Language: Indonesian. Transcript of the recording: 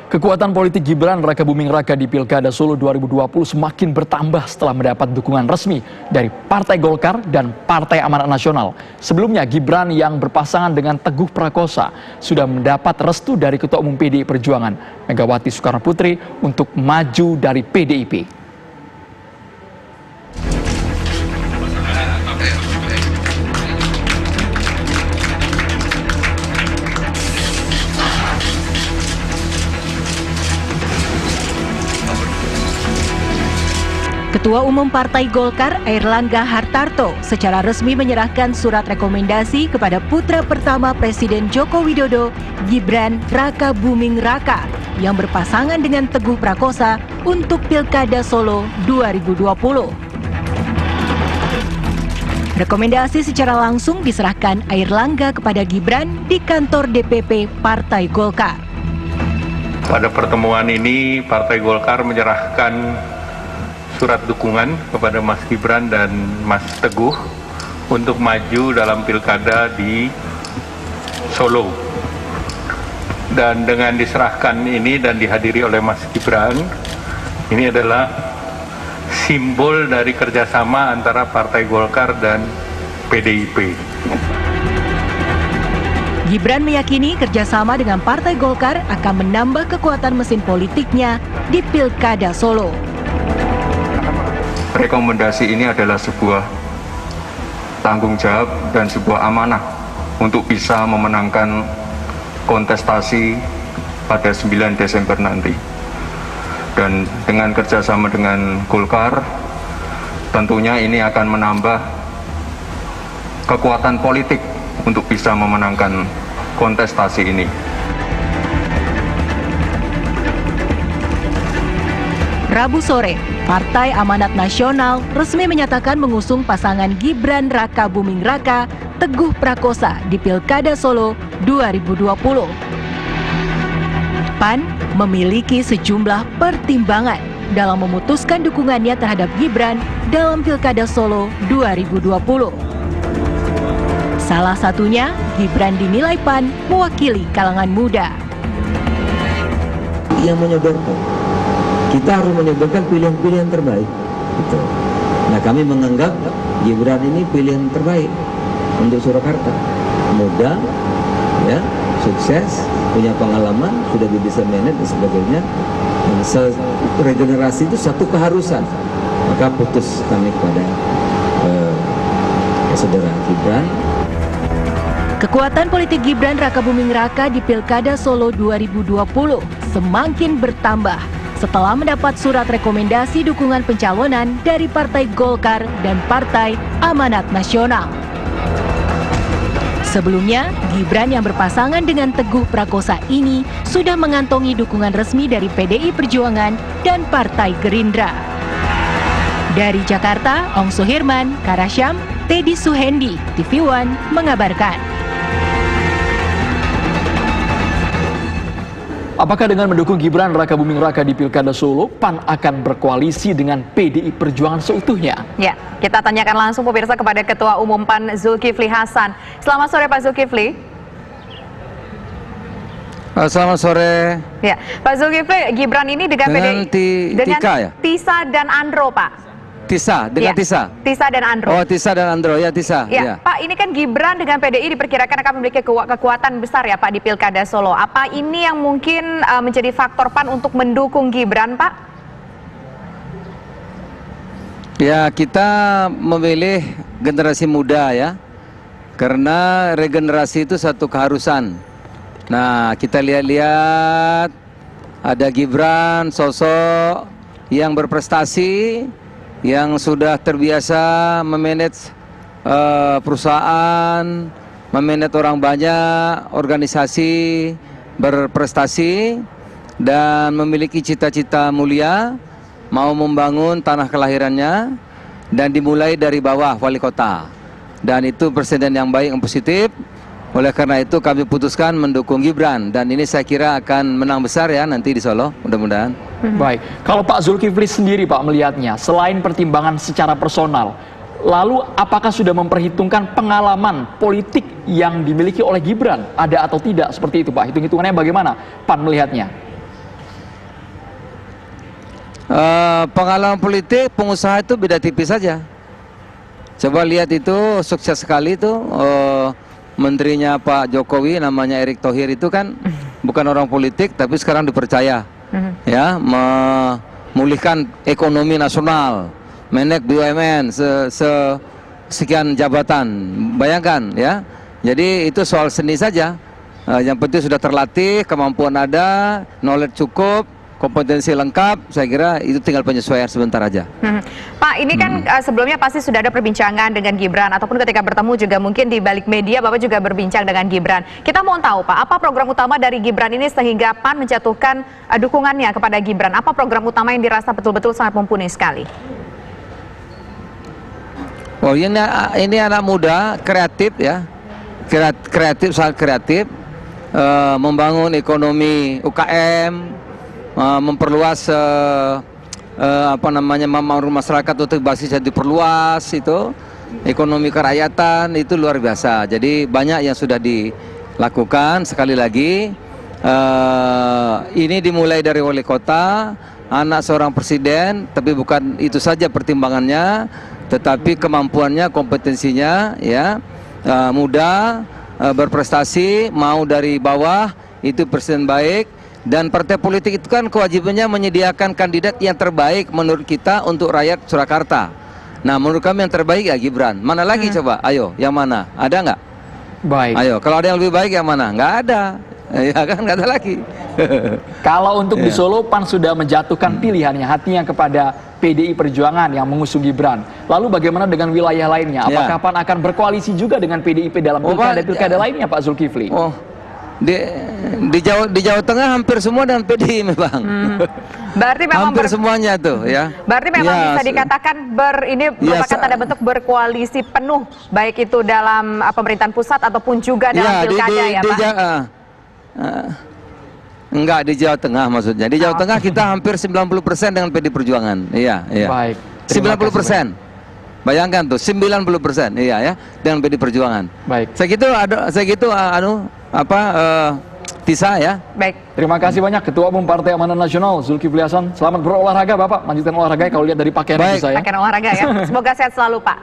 Kekuatan politik Gibran Raka Buming Raka di Pilkada Solo 2020 semakin bertambah setelah mendapat dukungan resmi dari Partai Golkar dan Partai Amanat Nasional. Sebelumnya Gibran yang berpasangan dengan Teguh Prakosa sudah mendapat restu dari Ketua Umum PDI Perjuangan Megawati Soekarno Putri untuk maju dari PDIP. Ketua Umum Partai Golkar Airlangga Hartarto secara resmi menyerahkan surat rekomendasi kepada putra pertama Presiden Joko Widodo, Gibran Raka Buming Raka, yang berpasangan dengan Teguh Prakosa untuk Pilkada Solo 2020. Rekomendasi secara langsung diserahkan Airlangga kepada Gibran di kantor DPP Partai Golkar. Pada pertemuan ini, Partai Golkar menyerahkan surat dukungan kepada Mas Gibran dan Mas Teguh untuk maju dalam pilkada di Solo. Dan dengan diserahkan ini dan dihadiri oleh Mas Gibran, ini adalah simbol dari kerjasama antara Partai Golkar dan PDIP. Gibran meyakini kerjasama dengan Partai Golkar akan menambah kekuatan mesin politiknya di Pilkada Solo. Rekomendasi ini adalah sebuah tanggung jawab dan sebuah amanah untuk bisa memenangkan kontestasi pada 9 Desember nanti. Dan dengan kerjasama dengan Golkar, tentunya ini akan menambah kekuatan politik untuk bisa memenangkan kontestasi ini. Rabu sore, Partai Amanat Nasional resmi menyatakan mengusung pasangan Gibran Raka Buming Raka, Teguh Prakosa di Pilkada Solo 2020. PAN memiliki sejumlah pertimbangan dalam memutuskan dukungannya terhadap Gibran dalam Pilkada Solo 2020. Salah satunya, Gibran dinilai PAN mewakili kalangan muda. Yang menyodorkan, kita harus menyodorkan pilihan-pilihan terbaik. Gitu. Nah, kami menganggap Gibran ini pilihan terbaik untuk Surakarta. Muda, ya, sukses, punya pengalaman, sudah bisa manage dan sebagainya. Regenerasi itu satu keharusan. Maka putus kami kepada saudara Gibran. Kekuatan politik Gibran Raka Buming Raka di Pilkada Solo 2020 semakin bertambah setelah mendapat surat rekomendasi dukungan pencalonan dari Partai Golkar dan Partai Amanat Nasional. Sebelumnya, Gibran yang berpasangan dengan Teguh Prakosa ini sudah mengantongi dukungan resmi dari PDI Perjuangan dan Partai Gerindra. Dari Jakarta, Ong Suhirman, Karasyam, Teddy Suhendi, TV One mengabarkan. Apakah dengan mendukung Gibran Raka Buming Raka di Pilkada Solo, PAN akan berkoalisi dengan PDI Perjuangan seutuhnya? Ya, kita tanyakan langsung pemirsa kepada Ketua Umum PAN Zulkifli Hasan. Selamat sore Pak Zulkifli. Selamat sore. Ya, Pak Zulkifli, Gibran ini dengan PDI, dengan ya? Tisa dan Andro, Pak. Tisa, dengan ya, Tisa? Tisa dan Andro. Oh, Tisa dan Andro, ya Tisa. Ya, ya. Pak, ini kan Gibran dengan PDI diperkirakan akan memiliki kekuatan besar ya Pak di Pilkada Solo. Apa ini yang mungkin menjadi faktor PAN untuk mendukung Gibran, Pak? Ya, kita memilih generasi muda ya. Karena regenerasi itu satu keharusan. Nah, kita lihat-lihat ada Gibran, sosok yang berprestasi, yang sudah terbiasa memanage perusahaan, memanage orang banyak, organisasi, berprestasi, dan memiliki cita-cita mulia, mau membangun tanah kelahirannya, dan dimulai dari bawah wali kota. Dan itu presiden yang baik, yang positif. Oleh karena itu kami putuskan mendukung Gibran, dan ini saya kira akan menang besar ya nanti di Solo, mudah-mudahan. Baik, kalau Pak Zulkifli sendiri Pak melihatnya, selain pertimbangan secara personal, lalu apakah sudah memperhitungkan pengalaman politik yang dimiliki oleh Gibran? Ada atau tidak seperti itu Pak? Hitung-hitungannya bagaimana PAN melihatnya? Pengalaman politik pengusaha itu beda tipis saja. Coba lihat itu sukses sekali itu menterinya Pak Jokowi namanya Erick Thohir itu kan bukan orang politik tapi sekarang dipercaya ya memulihkan ekonomi nasional, menek BUMN sekian jabatan. Bayangkan ya. Jadi itu soal seni saja. Yang penting sudah terlatih, kemampuan ada, knowledge cukup, kompetensi lengkap, saya kira itu tinggal penyesuaian sebentar aja. Pak, ini kan sebelumnya pasti sudah ada perbincangan dengan Gibran, ataupun ketika bertemu juga mungkin di balik media Bapak juga berbincang dengan Gibran. Kita mau tahu Pak, apa program utama dari Gibran ini sehingga PAN menjatuhkan dukungannya kepada Gibran? Apa program utama yang dirasa betul-betul sangat mumpuni sekali? Oh, ini anak muda, kreatif ya, kreatif, sangat kreatif, membangun ekonomi UKM, memperluas masyarakat untuk basisnya diperluas, itu ekonomi kerakyatan itu luar biasa. Jadi banyak yang sudah dilakukan. Sekali lagi ini dimulai dari wali kota, anak seorang presiden, tapi bukan itu saja pertimbangannya, tetapi kemampuannya, kompetensinya ya, muda, berprestasi, mau dari bawah, itu presiden baik. Dan partai politik itu kan kewajibannya menyediakan kandidat yang terbaik menurut kita untuk rakyat Surakarta. Nah, menurut kami yang terbaik ya Gibran. Mana lagi coba? Ayo, yang mana? Ada nggak? Baik. Ayo, kalau ada yang lebih baik yang mana? Nggak ada. Ya kan, nggak ada lagi. Kalau untuk di Solo, PAN sudah menjatuhkan pilihannya, hatinya kepada PDI Perjuangan yang mengusung Gibran. Lalu bagaimana dengan wilayah lainnya? Apakah PAN akan berkoalisi juga dengan PDIP dalam pilkada lainnya, Pak Zulkifli? Oh, di Jawa Tengah hampir semua dengan PDI memang. Berarti memang hampir semuanya tuh ya. Berarti memang bisa dikatakan ini merupakan tanda bentuk berkoalisi penuh, baik itu dalam pemerintahan pusat ataupun juga dalam pilkada ya Pak? Enggak, di Jawa Tengah maksudnya. Di Jawa Tengah kita hampir 90% dengan PDI Perjuangan. Iya, iya. Baik. 90%. Bayangkan tuh 90%, iya ya, dengan PDI Perjuangan. Baik. Tisa ya. Baik. Terima kasih banyak Ketua Umum Partai Amanat Nasional Zulkifli Hasan. Selamat berolahraga Bapak. Lanjutkan olahraga kalau lihat dari pakaian saya. Pakaian olahraga ya. Semoga sehat selalu Pak.